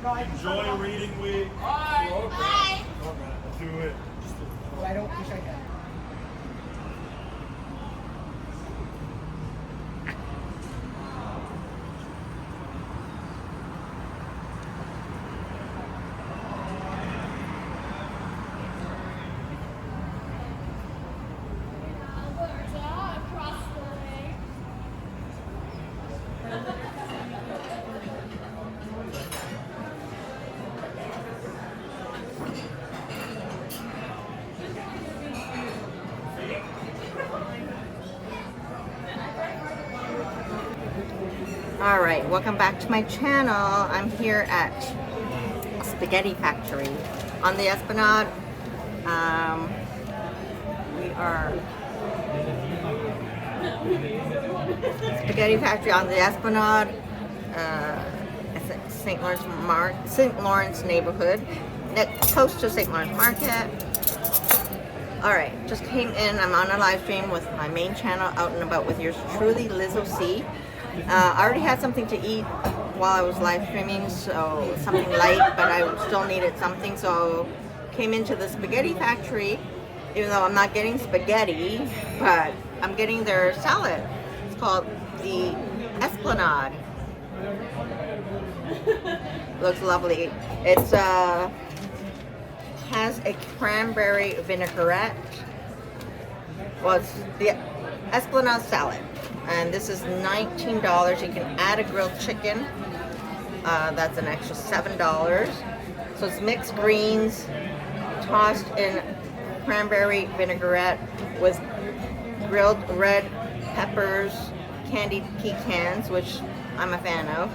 Enjoy reading week. Bye. Do it. I don't wish I had. Alright, welcome back to my channel. I'm here at Spaghetti Factory on the Esplanade. We are Spaghetti Factory on the Esplanade, St. Lawrence neighborhood, close to St. Lawrence Market. Alright, just came in. I'm on a live stream with my main channel, Out and About with yours truly, Liz O.C. I already had something to eat while I was live streaming, so something light, but I still needed something, so came into the Spaghetti Factory, even though I'm not getting spaghetti, but I'm getting their salad. It's called the Esplanade. Looks lovely. It's has a cranberry vinaigrette. Well, it's the Esplanade salad. And this is $19. You can add a grilled chicken. That's an extra $7. So it's mixed greens, tossed in cranberry vinaigrette with grilled red peppers, candied pecans, which I'm a fan of.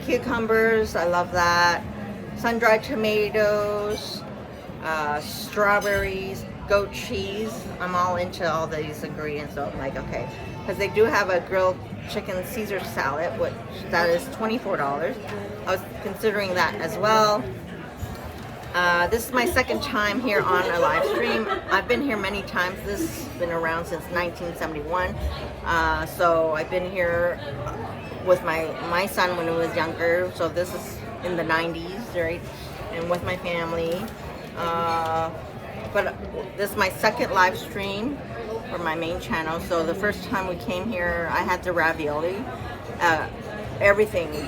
Cucumbers, I love that. Sun-dried tomatoes, strawberries, goat cheese. I'm all into all these ingredients, so I'm like, okay. Because they do have a grilled chicken Caesar salad, which that is $24. I was considering that as well. This is my second time here on a live stream. I've been here many times. This has been around since 1971. So I've been here with my son when he was younger. So this is in the 90s, right? And with my family. But this is my second live stream for my main channel. So the first time we came here, I had the ravioli. Everything.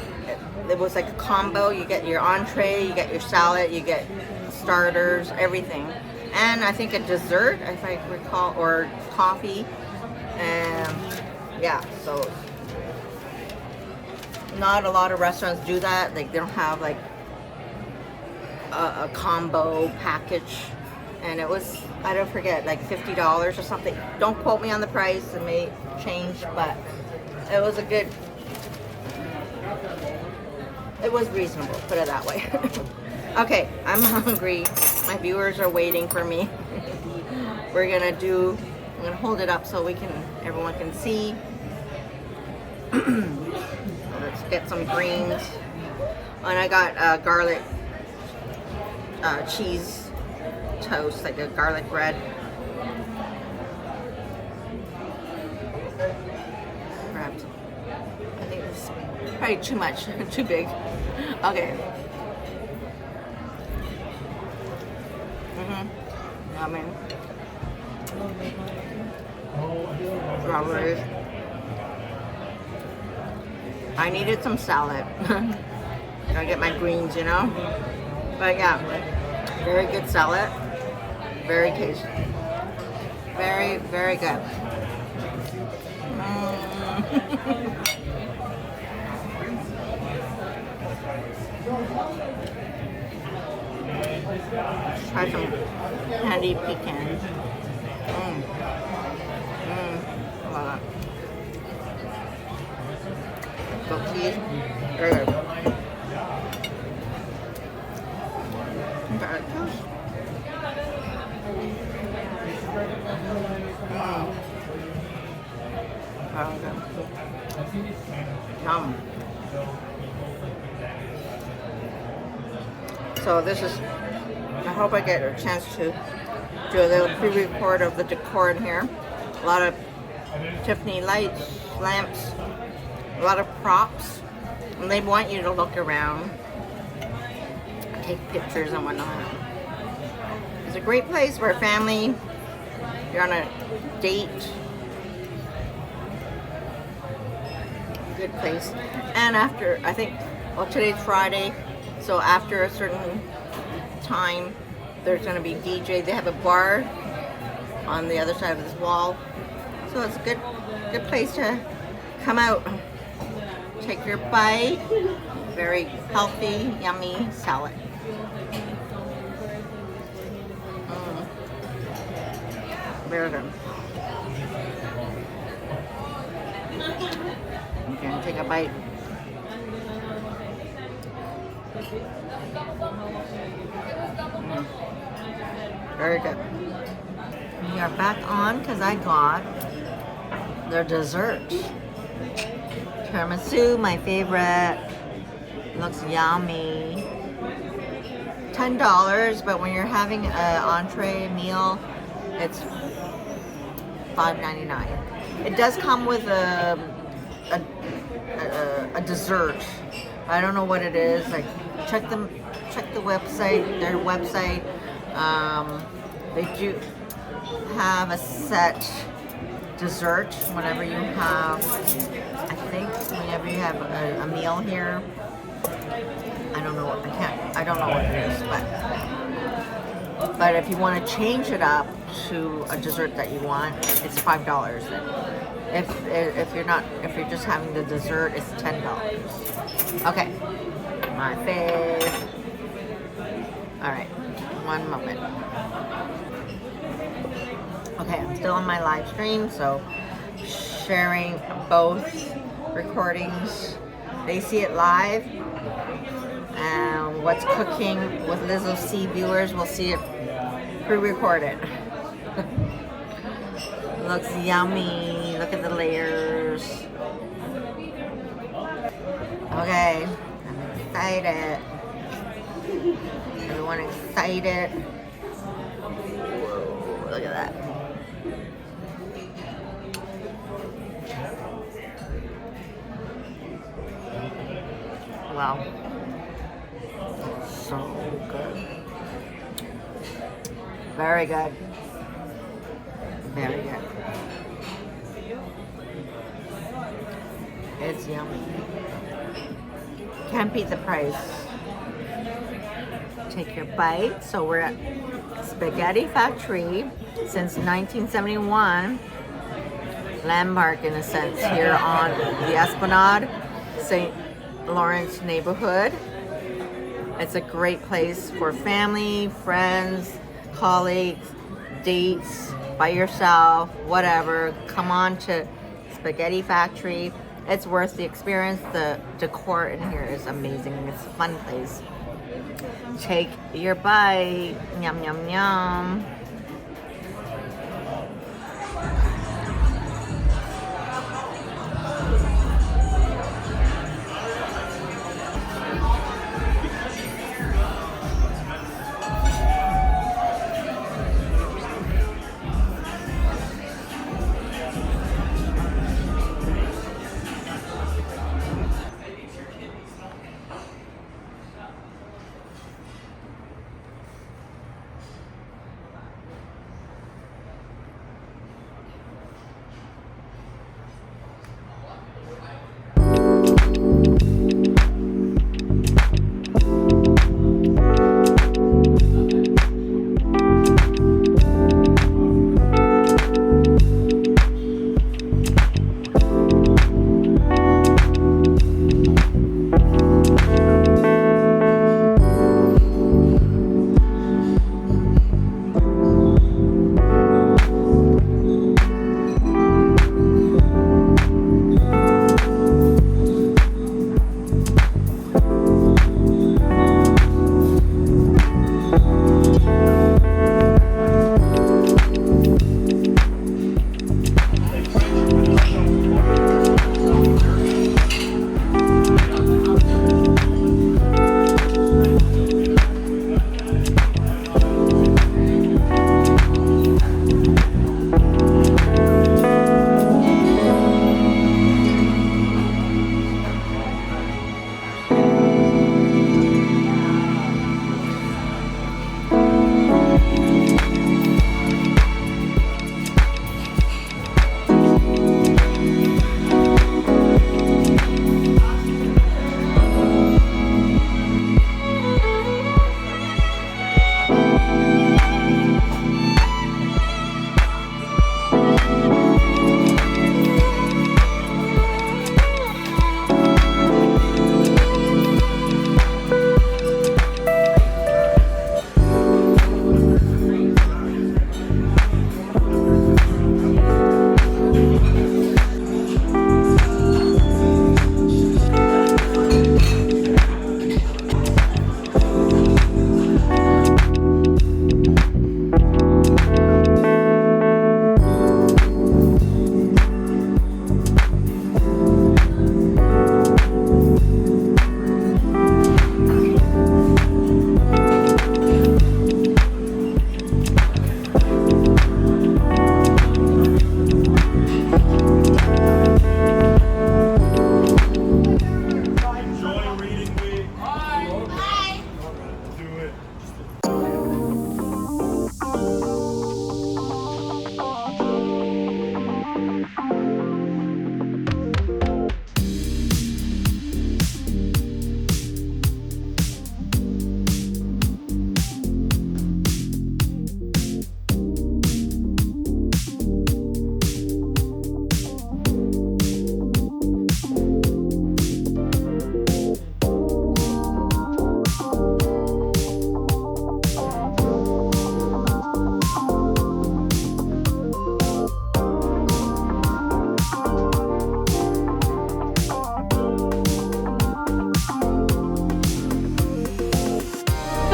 It was like a combo. You get your entree, you get your salad, you get starters, everything. And I think a dessert, if I recall, or coffee. And yeah, so not a lot of restaurants do that. Like they don't have like a combo package. And it was, I don't forget, like $50 or something. Don't quote me on the price, it may change, but it was a good, it was reasonable, put it that way. Okay, I'm hungry. My viewers are waiting for me. I'm gonna hold it up so everyone can see. Let's get some greens. And I got garlic cheese toast, like a garlic bread. Grabbed. I think this is probably too much, too big. Okay. Yummy. Strawberries. I needed some salad. Gotta get my greens, you know? But yeah, very good salad. Very tasty. Very, very good. Try some candied pecans. Love that. Goat cheese. Very good. Garlic toast. Yum. So this is, I hope I get a chance to do a little pre-record of the decor in here. A lot of Tiffany lights, lamps, a lot of props. And they want you to look around. take pictures and whatnot. It's a great place for a family. You're on a date. Good place. And after, I think, well, today's Friday, so after a certain time, there's going to be DJ. They have a bar on the other side of this wall, so it's a good place to come out, take your bite. Very healthy, yummy salad. Very good. Okay, take a bite. Very good. We are back on because I got their dessert. Tiramisu, my favorite. Looks yummy. $10, but when you're having an entree meal, it's $5.99. It does come with a dessert. I don't know what it is. Like, check the website, their website. They do have a set dessert whenever you have, I think, whenever you have a meal here. I don't know what it is, but if you want to change it up to a dessert that you want, it's $5. If you're just having the dessert, it's $10. Okay, my fave. All right, one moment. Okay, I'm still on my live stream, so sharing both recordings. They see it live, and what's cooking with Lizzo C viewers will see it pre-recorded. Looks yummy. Look at the layers. Okay, I'm excited. Everyone excited? Whoa, look at that. Wow. So good. Very good. Very good. It's yummy. Can't beat the price. Take your bite. So we're at Spaghetti Factory since 1971. Landmark in a sense here on the Esplanade, St. Lawrence neighborhood. It's a great place for family, friends, colleagues, dates, by yourself, whatever. Come on to Spaghetti Factory. It's worth the experience. The decor in here is amazing. It's a fun place. Take your bite. Yum, yum, yum.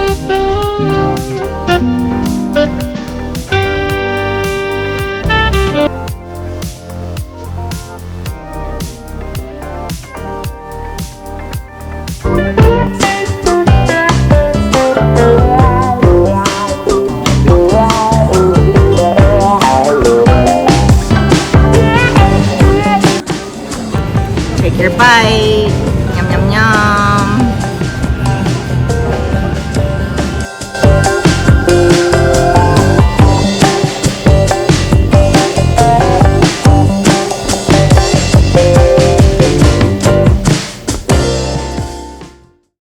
Bye.